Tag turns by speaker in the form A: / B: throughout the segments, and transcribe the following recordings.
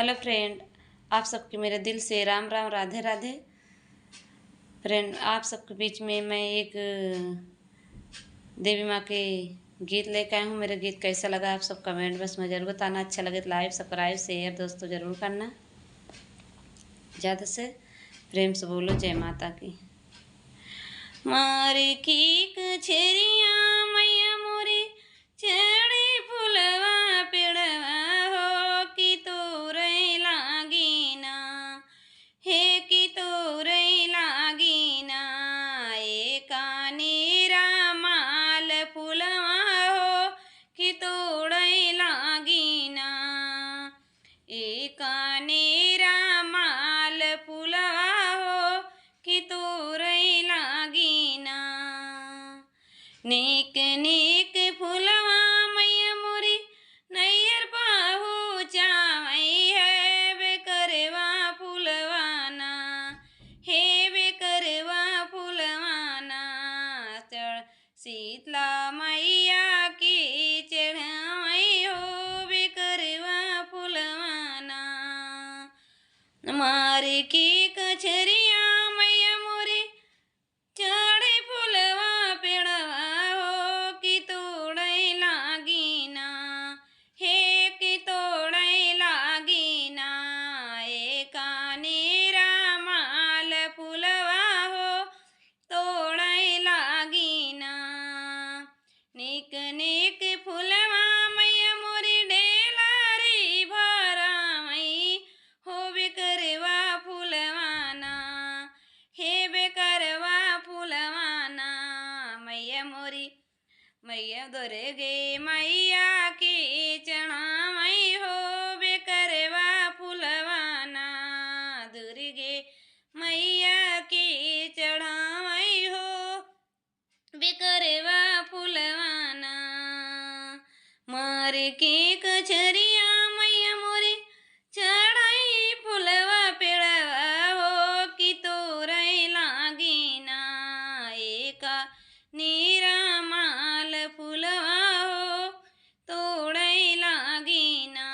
A: Hello friend, आप सबके मेरे दिल से राम राम, राधे राधे। फ्रेंड, आप सबके बीच में मैं एक देवी माँ के गीत लेकर आई हूँ। मेरा गीत कैसा लगा आप सब कमेंट बॉक्स में ज़रूर बताना। अच्छा लगे तो लाइक सब्सक्राइब शेयर दोस्तों ज़रूर करना। ज़्यादा से प्रेम से बोलो जय माता की। मारे की कछेरिया मैया मोरी चढ़ी फुलवा पेड़वा हो कि तोरे लागी ना, हे कि तोरे लागी ना। ए कानेरा माल फुलवा हो कि तोड़े लागी ना। ए कानेरा माल फुलवा हो कि तोरे लागी ना। नेक नेक फुलवा मैया मोरी नैयर पाहु चावई है बेकरवा फुलवाना, हे बेकरवा फुलवाना। चढ़ शीतला मैया की चढ़ाई हो बेकरवा फुलवाना। मारे की कछरिया मैया मोरी चढ़े फुलवा पेड़वा हो कि तोड़े लागी ना, हे कि तोड़े लागी ना। ए कानेरा माल फुलवा हो तोड़े लागी ना। निक निक फुलवा मैया मोरी डेलारी भरामई हो बेकरवा फुलवाना, हे बेकरवा फुलवाना। मैया मोरी मैया दुर्गे मैया की चढ़ावई हो बेकरवा फुलवाना। दुर्गे मैया की चढ़ावई हो बेकरवा फुलवाना। मार के कछरिया मैया मोरी चढ़ाई फुलवा पेड़वा हो कि तोरे लागी ना। एका नीरा माल फुलवा हो तोड़े लागी ना।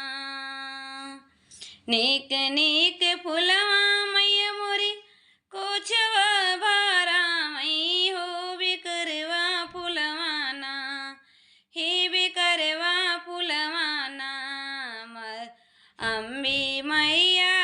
A: नेक नेक फुलवा मैया मोरी कोछवा भरामई हो बेकरवा फुलवाना, हे बेकरवा फुलवाना। अम्बे मैया